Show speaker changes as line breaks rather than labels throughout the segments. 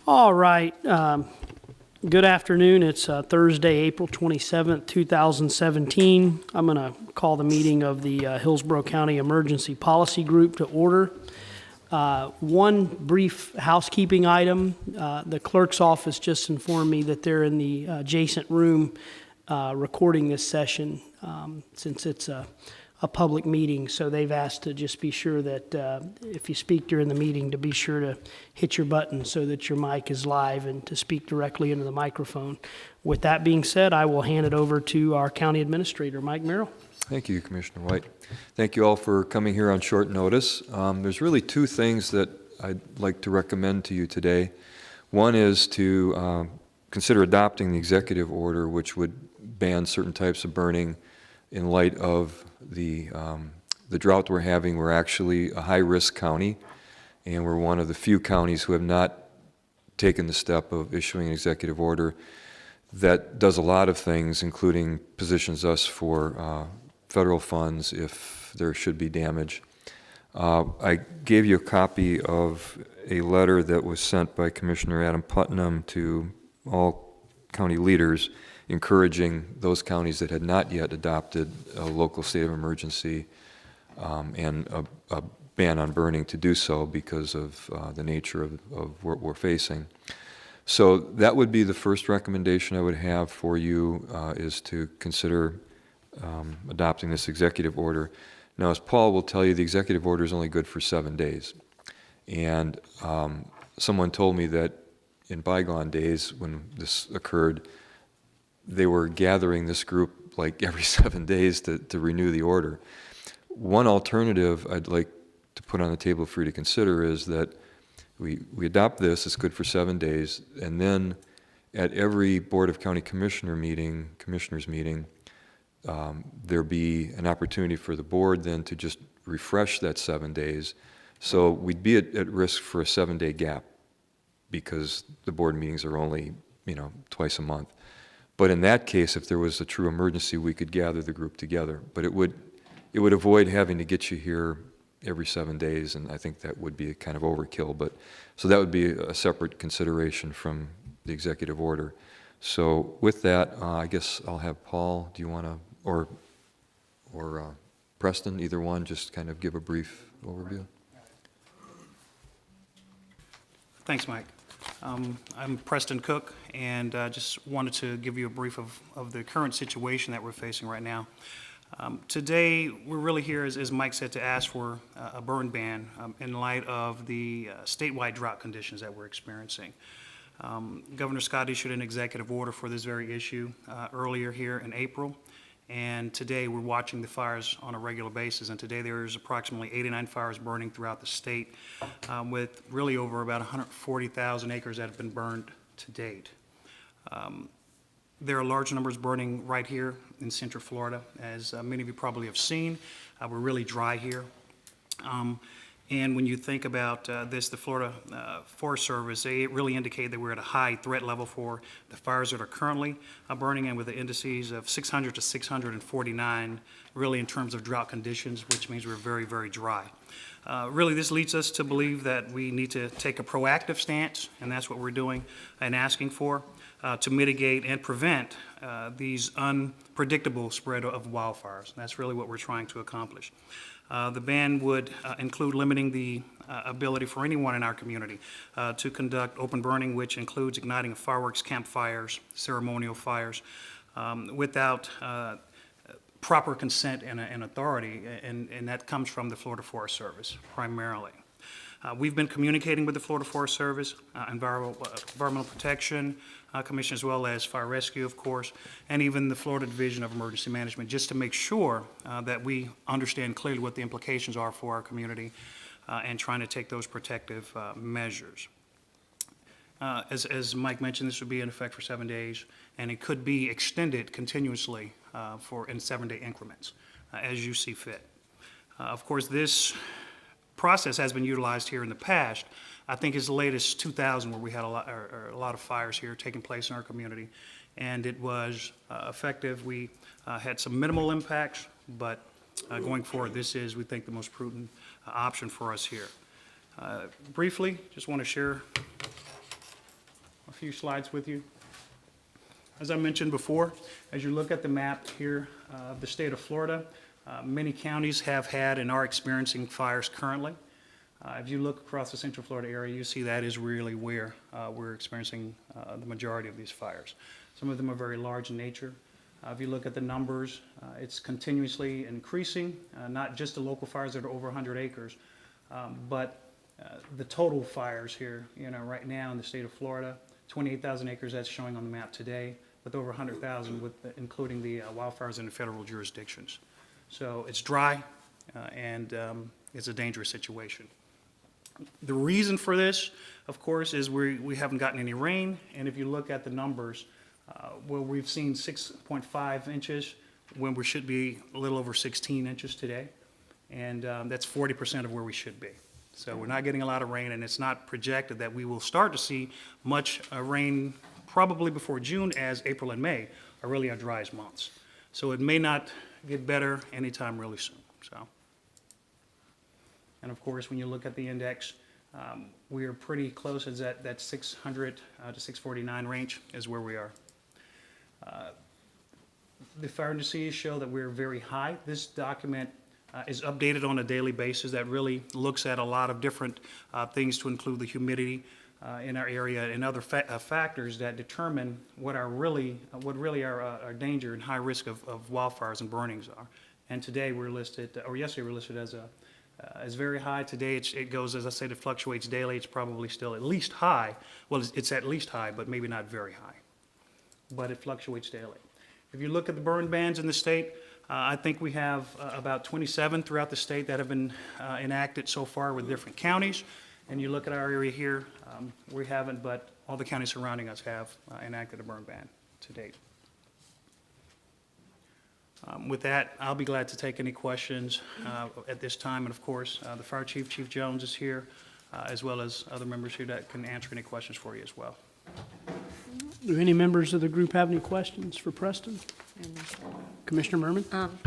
All right. Good afternoon. It's Thursday, April 27th, 2017. I'm going to call the meeting of the Hillsborough County Emergency Policy Group to order. One brief housekeeping item. The clerk's office just informed me that they're in the adjacent room recording this session since it's a public meeting. So they've asked to just be sure that if you speak during the meeting, to be sure to hit your button so that your mic is live and to speak directly into the microphone. With that being said, I will hand it over to our County Administrator, Mike Merrill.
Thank you, Commissioner White. Thank you all for coming here on short notice. There's really two things that I'd like to recommend to you today. One is to consider adopting the executive order, which would ban certain types of burning in light of the drought we're having. We're actually a high-risk county, and we're one of the few counties who have not taken the step of issuing an executive order that does a lot of things, including positions us for federal funds if there should be damage. I gave you a copy of a letter that was sent by Commissioner Adam Putnam to all county leaders, encouraging those counties that had not yet adopted a local state of emergency and a ban on burning to do so because of the nature of what we're facing. So that would be the first recommendation I would have for you, is to consider adopting this executive order. Now, as Paul will tell you, the executive order is only good for 7 days. And someone told me that in bygone days when this occurred, they were gathering this group like every 7 days to renew the order. One alternative I'd like to put on the table for you to consider is that we adopt this, it's good for 7 days, and then at every Board of County Commissioners meeting, there be an opportunity for the board then to just refresh that 7 days. So we'd be at risk for a 7-day gap because the board meetings are only, twice a month. But in that case, if there was a true emergency, we could gather the group together. But it would avoid having to get you here every 7 days, and I think that would be a kind of overkill. But so that would be a separate consideration from the executive order. So with that, I guess I'll have Paul. Do you want to, or Preston, either one, just kind of give a brief overview?
Thanks, Mike. I'm Preston Cook, and just wanted to give you a brief of the current situation that we're facing right now. Today, we're really here, as Mike said, to ask for a burn ban in light of the statewide drought conditions that we're experiencing. Governor Scott issued an executive order for this very issue earlier here in April, and today we're watching the fires on a regular basis, and today there's approximately 89 fires burning throughout the state, with really over about 140,000 acres that have been burned to date. There are large numbers burning right here in Central Florida. As many of you probably have seen, we're really dry here. And when you think about this, the Florida Forest Service, they really indicate that we're at a high threat level for the fires that are currently burning, and with the indices of 600 to 649, really in terms of drought conditions, which means we're very, very dry. Really, this leads us to believe that we need to take a proactive stance, and that's what we're doing and asking for, to mitigate and prevent these unpredictable spread of wildfires. And that's really what we're trying to accomplish. The ban would include limiting the ability for anyone in our community to conduct open burning, which includes igniting of fireworks, campfires, ceremonial fires, without proper consent and authority, and that comes from the Florida Forest Service primarily. We've been communicating with the Florida Forest Service, Environmental Protection Commission, as well as Fire Rescue, of course, and even the Florida Division of Emergency Management, just to make sure that we understand clearly what the implications are for our community and trying to take those protective measures. As Mike mentioned, this would be in effect for 7 days, and it could be extended continuously in 7-day increments as you see fit. Of course, this process has been utilized here in the past. I think as late as 2000, where we had a lot of fires here taking place in our community, and it was effective. We had some minimal impacts, but going forward, this is, we think, the most prudent option for us here. Briefly, just want to share a few slides with you. As I mentioned before, as you look at the map here of the state of Florida, many counties have had and are experiencing fires currently. If you look across the Central Florida area, you see that is really where we're experiencing the majority of these fires. Some of them are very large in nature. If you look at the numbers, it's continuously increasing, not just the local fires that are over 100 acres, but the total fires here, right now in the state of Florida, 28,000 acres that's showing on the map today, with over 100,000, including the wildfires in the federal jurisdictions. So it's dry, and it's a dangerous situation. The reason for this, of course, is we haven't gotten any rain, and if you look at the numbers, well, we've seen 6.5 inches when we should be a little over 16 inches today, and that's 40% of where we should be. So we're not getting a lot of rain, and it's not projected that we will start to see much rain probably before June, as April and May are really our driest months. So it may not get better anytime really soon. And of course, when you look at the index, we are pretty close. It's at that 600 to 649 range is where we are. The fire indices show that we're very high. This document is updated on a daily basis. That really looks at a lot of different things, to include the humidity in our area and other factors that determine what really our danger and high risk of wildfires and burnings are. And today we're listed, or yesterday we were listed as very high. Today it goes, as I said, it fluctuates daily. It's probably still at least high. Well, it's at least high, but maybe not very high. But it fluctuates daily. If you look at the burn bans in the state, I think we have about 27 throughout the state that have been enacted so far with different counties. And you look at our area here, we haven't, but all the counties surrounding us have enacted a burn ban to date. With that, I'll be glad to take any questions at this time. And of course, the Fire Chief, Chief Jones, is here, as well as other members here that can answer any questions for you as well.
Do any members of the group have any questions for Preston? Commissioner Merman?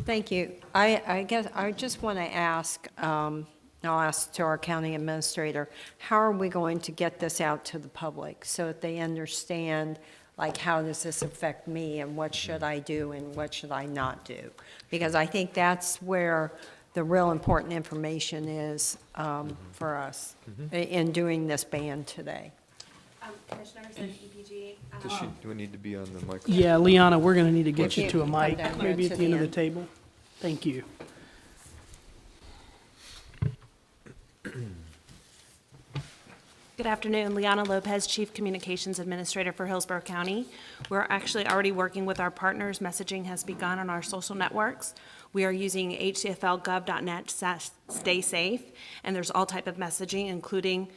Thank you. I guess I just want to ask, I'll ask to our county administrator, how are we going to get this out to the public so that they understand, like, how does this affect me, and what should I do and what should I not do? Because I think that's where the real important information is for us in doing this ban today.
Commissioners and EPG.
Do we need to be on the microphone?
Yeah, Liana, we're going to need to get
If
you
you
to a
come
mic,
down here
maybe
to
at the end of the
end.
table. Thank you.
Good afternoon, Liana Lopez, Chief Communications Administrator for Hillsborough County. We're actually already working with our partners. Messaging has begun on our social networks. We are using hcflgov.net to stay safe, and there's all type of messaging, including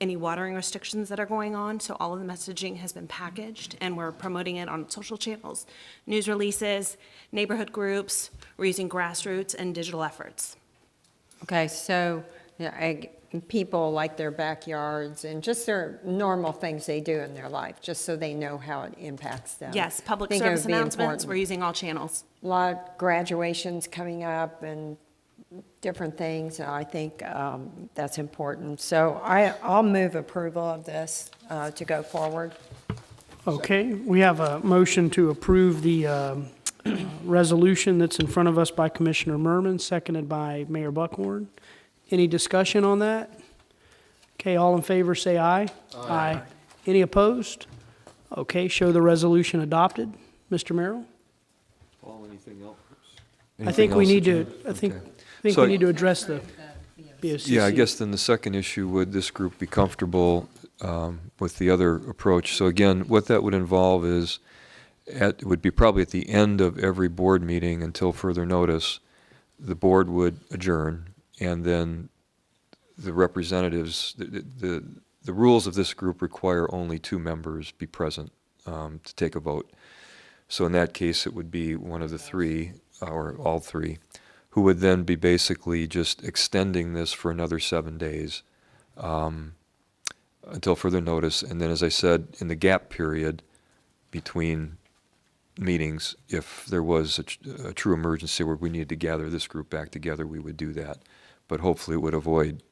any watering restrictions that are going on. So all of the messaging has been packaged, and we're promoting it on social channels, news releases, neighborhood groups. We're using grassroots and digital efforts.
Okay, so people like their backyards and just their normal things they do in their life, just so they know how it impacts them.
Yes, public
I think it
service
would be
announcements, we're
important.
using all channels.
A lot of graduations coming up and different things, and I think that's important. So I'll move approval of this to go forward.
Okay, we have a motion to approve the resolution that's in front of us by Commissioner Merman, seconded by Mayor Buckhorn. Any discussion on that? Okay, all in favor, say aye. Aye. Any opposed? Okay, show the resolution adopted. Mr. Merrill?
Paul, anything else?
I think we need to, I think we
So-
need to address the BOCC.
Yeah, I guess then the second issue, would this group be comfortable with the other approach? So again, what that would involve is, it would be probably at the end of every board meeting until further notice, the board would adjourn, and then the representatives, the rules of this group require only 2 members be present to take a vote. So in that case, it would be one of the 3, or all 3, who would then be basically just extending this for another 7 days until further notice. And then, as I said, in the gap period between meetings, if there was a true emergency where we needed to gather this group back together, we would do that. But hopefully it would avoid,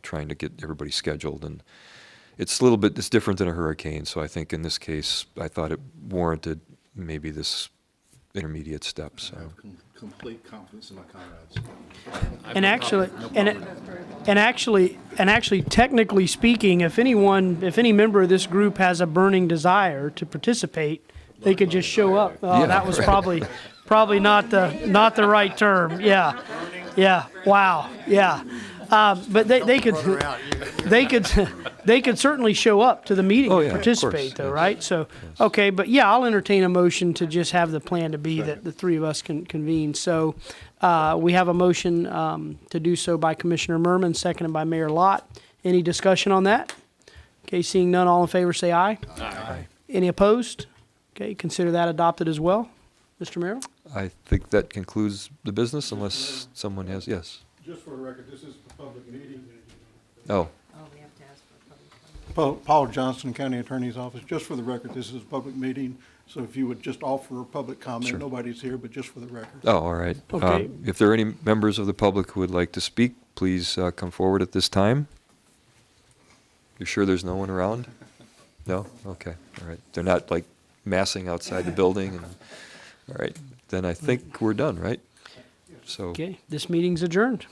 trying to get everybody scheduled it's a little bit, it's different than a hurricane, so I think in this case, I thought it warranted maybe this intermediate step, so.
I have complete confidence in my comrades.
And actually, technically speaking, if any member of this group has a burning desire to participate, they could just show up. Oh,
Yeah,
that was
right.
probably not the right term. Yeah, wow, yeah. But they could certainly show up to the meeting
Oh,
and
yeah, of
participate,
course,
though,
yes.
right? So, okay, but yeah, I'll entertain a motion to just have the plan to be that the three of us can convene. So, we have a motion to do so by Commissioner Merman, seconded by Mayor Lott. Any discussion on that? Okay, seeing none, all in favor say aye. Aye. Any opposed? Okay, consider that adopted as well. Mr. Merrill?
I think that concludes the business unless someone has, yes.
Just for the record, this is the public meeting.
Oh,
Paul Johnson, County Attorney's Office. Just for the record, this is a public meeting, so if you would just offer a public comment,
Sure.
nobody's here, but just for the record.
oh, all right.
Okay.
If there are any members of the public who would like to speak, please come forward at this time. You're sure there's no one around? No? Okay, all right. They're not like massing outside the building and, all right, then I think we're done, right? So.
Okay, this meeting's adjourned.